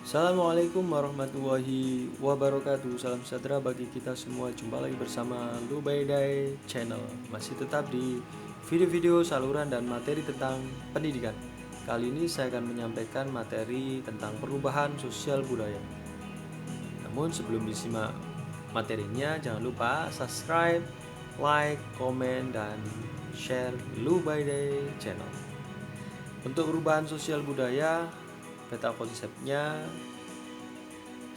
Assalamualaikum warahmatullahi wabarakatuh. Salam sejahtera bagi kita semua. Jumpa lagi bersama Lubaidai Channel. Masih tetap di video-video saluran dan materi tentang pendidikan. Kali ini saya akan menyampaikan materi tentang perubahan sosial budaya. Namun sebelum disimak materinya, jangan lupa subscribe, like, komen, dan share Lubaidai Channel. Untuk perubahan sosial budaya, peta konsepnya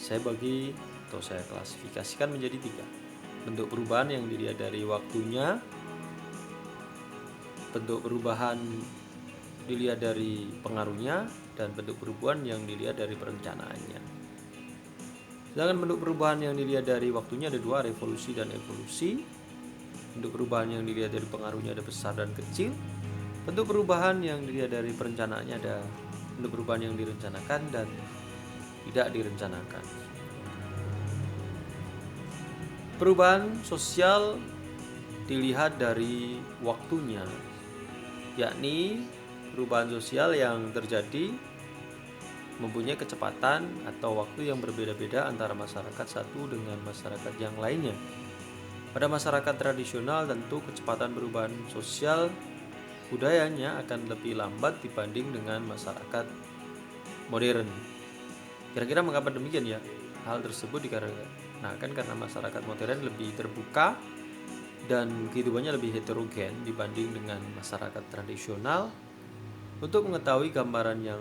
saya bagi atau saya klasifikasikan menjadi 3. Bentuk perubahan yang dilihat dari waktunya, bentuk perubahan dilihat dari pengaruhnya, dan bentuk perubahan yang dilihat dari perencanaannya. Sedangkan bentuk perubahan yang dilihat dari waktunya ada 2, revolusi dan evolusi. Bentuk perubahan yang dilihat dari pengaruhnya ada besar dan kecil. Bentuk perubahan yang dilihat dari perencanaannya ada bentuk perubahan yang direncanakan dan tidak direncanakan. Perubahan sosial dilihat dari waktunya, yakni perubahan sosial yang terjadi mempunyai kecepatan atau waktu yang berbeda-beda antara masyarakat satu dengan masyarakat yang lainnya. Pada masyarakat tradisional tentu kecepatan perubahan sosial budayanya akan lebih lambat dibanding dengan masyarakat modern. Kira-kira mengapa demikian ya? Hal tersebut dikarenakan karena masyarakat modern lebih terbuka dan kehidupannya lebih heterogen dibanding dengan masyarakat tradisional. Untuk mengetahui gambaran yang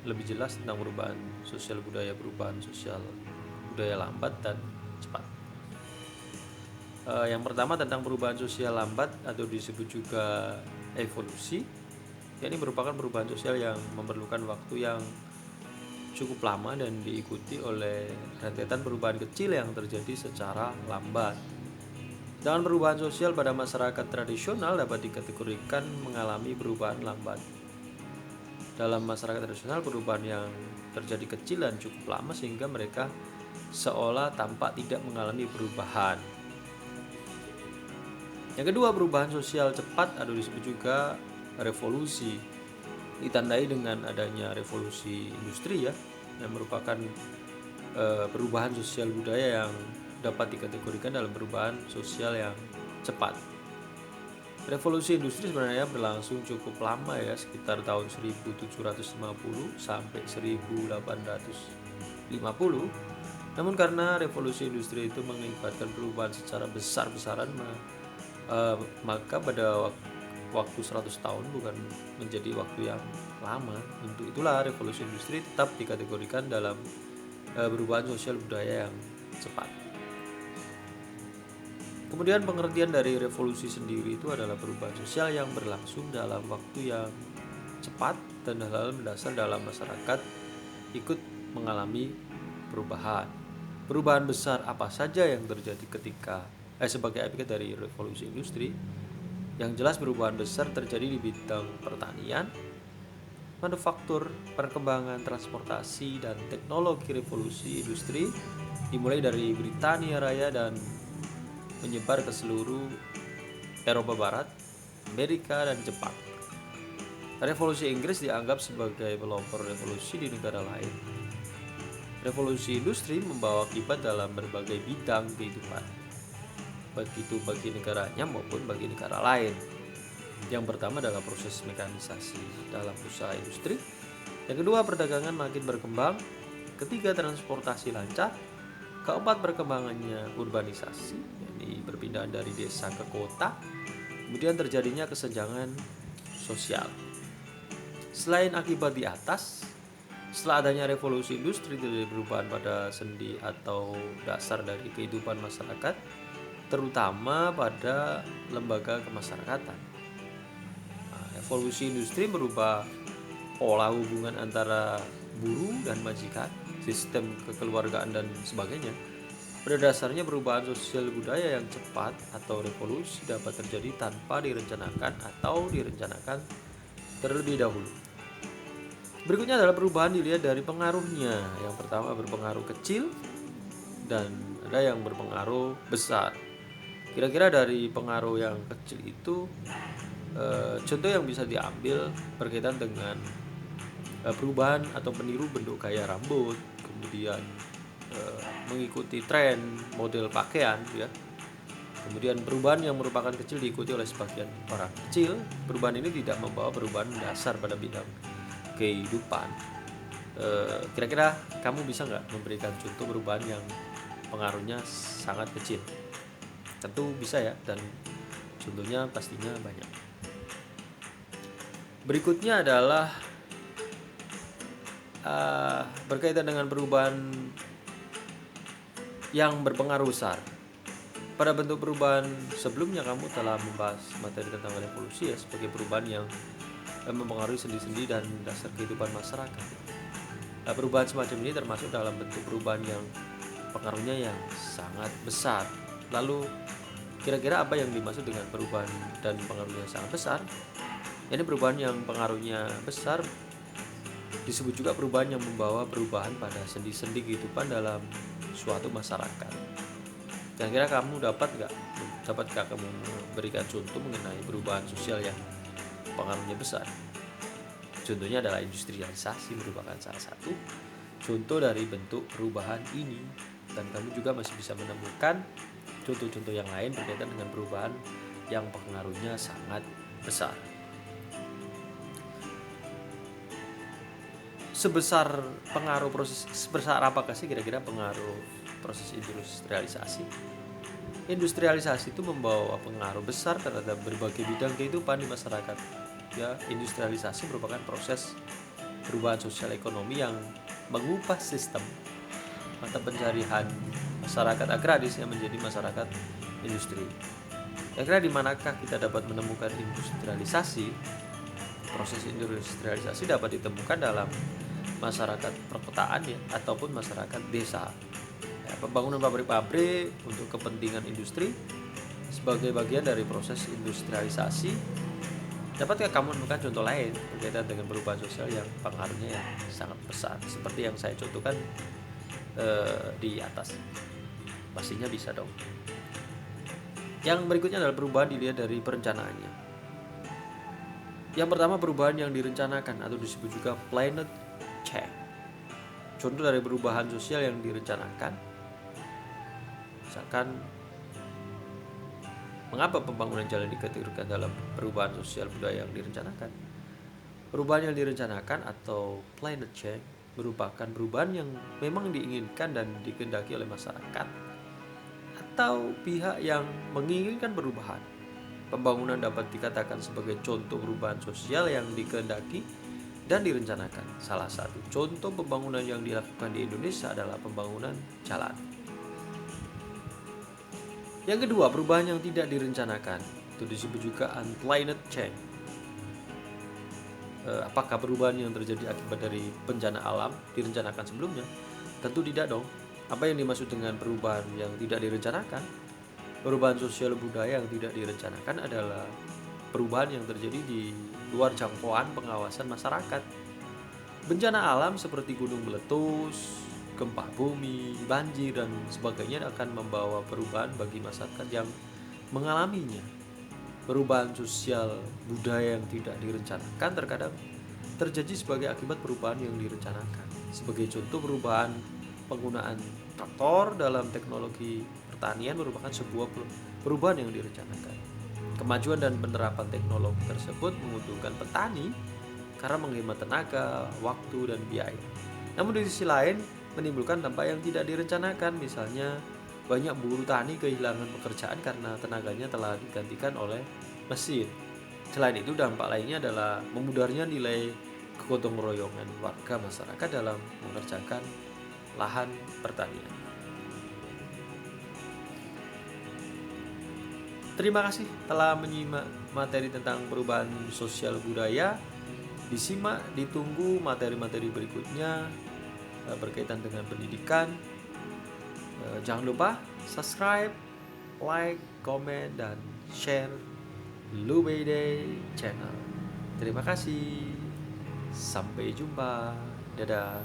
lebih jelas tentang perubahan sosial budaya lambat dan cepat. Yang pertama tentang perubahan sosial lambat atau disebut juga evolusi, yakni merupakan perubahan sosial yang memerlukan waktu yang cukup lama dan diikuti oleh rentetan perubahan kecil yang terjadi secara lambat. Dengan perubahan sosial pada masyarakat tradisional dapat dikategorikan mengalami perubahan lambat. Dalam masyarakat tradisional perubahan yang terjadi kecil dan cukup lama sehingga mereka seolah tampak tidak mengalami perubahan. Yang kedua, perubahan sosial cepat atau disebut juga revolusi, ditandai dengan adanya revolusi industri yang merupakan perubahan sosial budaya yang dapat dikategorikan dalam perubahan sosial yang cepat. Revolusi industri sebenarnya berlangsung cukup lama sekitar tahun 1750 sampai 1850. Namun karena revolusi industri itu mengakibatkan perubahan secara besar-besaran, maka pada waktu 100 tahun bukan menjadi waktu yang lama. Untuk itulah revolusi industri tetap dikategorikan dalam perubahan sosial budaya yang cepat. Kemudian pengertian dari revolusi sendiri itu adalah perubahan sosial yang berlangsung dalam waktu yang cepat dan hal-hal mendasar dalam masyarakat ikut mengalami perubahan. Perubahan besar apa saja yang terjadi sebagai akibat dari revolusi industri? Yang jelas perubahan besar terjadi di bidang pertanian, manufaktur, perkembangan transportasi, dan teknologi. Revolusi industri dimulai dari Britania Raya dan menyebar ke seluruh Eropa Barat, Amerika, dan Jepang. Revolusi Inggris dianggap sebagai pelopor revolusi di negara lain. Revolusi industri membawa akibat dalam berbagai bidang kehidupan, baik itu bagi negaranya maupun bagi negara lain. Yang pertama adalah proses mekanisasi dalam usaha industri. Yang kedua, perdagangan makin berkembang. Ketiga, transportasi lancar. Keempat, perkembangannya urbanisasi, yakni perpindahan dari desa ke kota. Kemudian terjadinya kesenjangan sosial. Selain akibat di atas, setelah adanya revolusi industri terjadi perubahan pada sendi atau dasar dari kehidupan masyarakat, terutama pada lembaga kemasyarakatan. Evolusi industri merubah pola hubungan antara buruh dan majikan, sistem kekeluargaan dan sebagainya. Pada dasarnya perubahan sosial budaya yang cepat atau revolusi dapat terjadi tanpa direncanakan atau direncanakan terlebih dahulu. Berikutnya adalah perubahan dilihat dari pengaruhnya. Yang pertama berpengaruh kecil dan ada yang berpengaruh besar. Kira-kira dari pengaruh yang kecil itu contoh yang bisa diambil berkaitan dengan perubahan atau peniru bentuk gaya rambut, kemudian mengikuti tren model pakaian ya. Kemudian perubahan yang merupakan kecil diikuti oleh sebagian orang kecil. Perubahan ini tidak membawa perubahan dasar pada bidang kehidupan. Kira-kira kamu bisa nggak memberikan contoh perubahan yang pengaruhnya sangat kecil? Tentu bisa ya, dan contohnya pastinya banyak. Berikutnya adalah berkaitan dengan perubahan yang berpengaruh besar. Pada bentuk perubahan sebelumnya kamu telah membahas materi tentang revolusi ya, sebagai perubahan yang mempengaruhi sendi-sendi dan dasar kehidupan masyarakat. Nah, perubahan semacam ini termasuk dalam bentuk perubahan yang pengaruhnya yang sangat besar. Lalu kira-kira apa yang dimaksud dengan perubahan dan pengaruhnya sangat besar? Ini perubahan yang pengaruhnya besar disebut juga perubahan yang membawa perubahan pada sendi-sendi kehidupan dalam suatu masyarakat. Kira-kira kamu dapatkah kamu memberikan contoh mengenai perubahan sosial yang pengaruhnya besar? Contohnya adalah industrialisasi merupakan salah satu contoh dari bentuk perubahan ini, dan kamu juga masih bisa menemukan contoh-contoh yang lain berkaitan dengan perubahan yang pengaruhnya sangat besar. Sebesar apakah sih kira-kira pengaruh proses industrialisasi? Industrialisasi itu membawa pengaruh besar terhadap berbagai bidang kehidupan di masyarakat. Ya, industrialisasi merupakan proses perubahan sosial ekonomi yang mengubah sistem mata pencarian masyarakat agraris yang menjadi masyarakat industri. Kira-kira di manakah kita dapat menemukan industrialisasi? Proses industrialisasi dapat ditemukan dalam masyarakat perkotaan ya, ataupun masyarakat desa. Ya, pembangunan pabrik-pabrik untuk kepentingan industri sebagai bagian dari proses industrialisasi. Dapatkah kamu menemukan contoh lain berkaitan dengan perubahan sosial yang pengaruhnya yang sangat besar seperti yang saya contohkan di atas? Pastinya bisa dong. Yang berikutnya adalah perubahan dilihat dari perencanaannya. Yang pertama, perubahan yang direncanakan atau disebut juga planned change. Contoh dari perubahan sosial yang direncanakan, misalkan mengapa pembangunan jalan dikategorikan dalam perubahan sosial budaya yang direncanakan? Perubahan yang direncanakan atau planned change merupakan perubahan yang memang diinginkan dan dikehendaki oleh masyarakat atau pihak yang menginginkan perubahan. Pembangunan dapat dikatakan sebagai contoh perubahan sosial yang dikehendaki dan direncanakan. Salah satu contoh pembangunan yang dilakukan di Indonesia adalah pembangunan jalan. Yang kedua, perubahan yang tidak direncanakan, itu disebut juga unplanned change. Apakah perubahan yang terjadi akibat dari bencana alam direncanakan sebelumnya? Tentu tidak dong. Apa yang dimaksud dengan perubahan yang tidak direncanakan? Perubahan sosial budaya yang tidak direncanakan adalah perubahan yang terjadi di luar jangkauan pengawasan masyarakat. Bencana alam seperti gunung meletus, gempa bumi, banjir, dan sebagainya akan membawa perubahan bagi masyarakat yang mengalaminya. Perubahan sosial budaya yang tidak direncanakan terkadang terjadi sebagai akibat perubahan yang direncanakan. Sebagai contoh, perubahan penggunaan traktor dalam teknologi pertanian merupakan sebuah perubahan yang direncanakan. Kemajuan dan penerapan teknologi tersebut menguntungkan petani karena menghemat tenaga, waktu, dan biaya. Namun di sisi lain menimbulkan dampak yang tidak direncanakan, misalnya banyak buruh tani kehilangan pekerjaan karena tenaganya telah digantikan oleh mesin. Selain itu, dampak lainnya adalah memudarnya nilai kegotong royongan warga masyarakat dalam mengerjakan lahan pertanian. Terima kasih telah menyimak materi tentang perubahan sosial budaya. Disimak, ditunggu materi-materi berikutnya berkaitan dengan pendidikan. Jangan lupa subscribe, like, komen, dan share Lubede Channel. Terima kasih. Sampai jumpa. Dadah.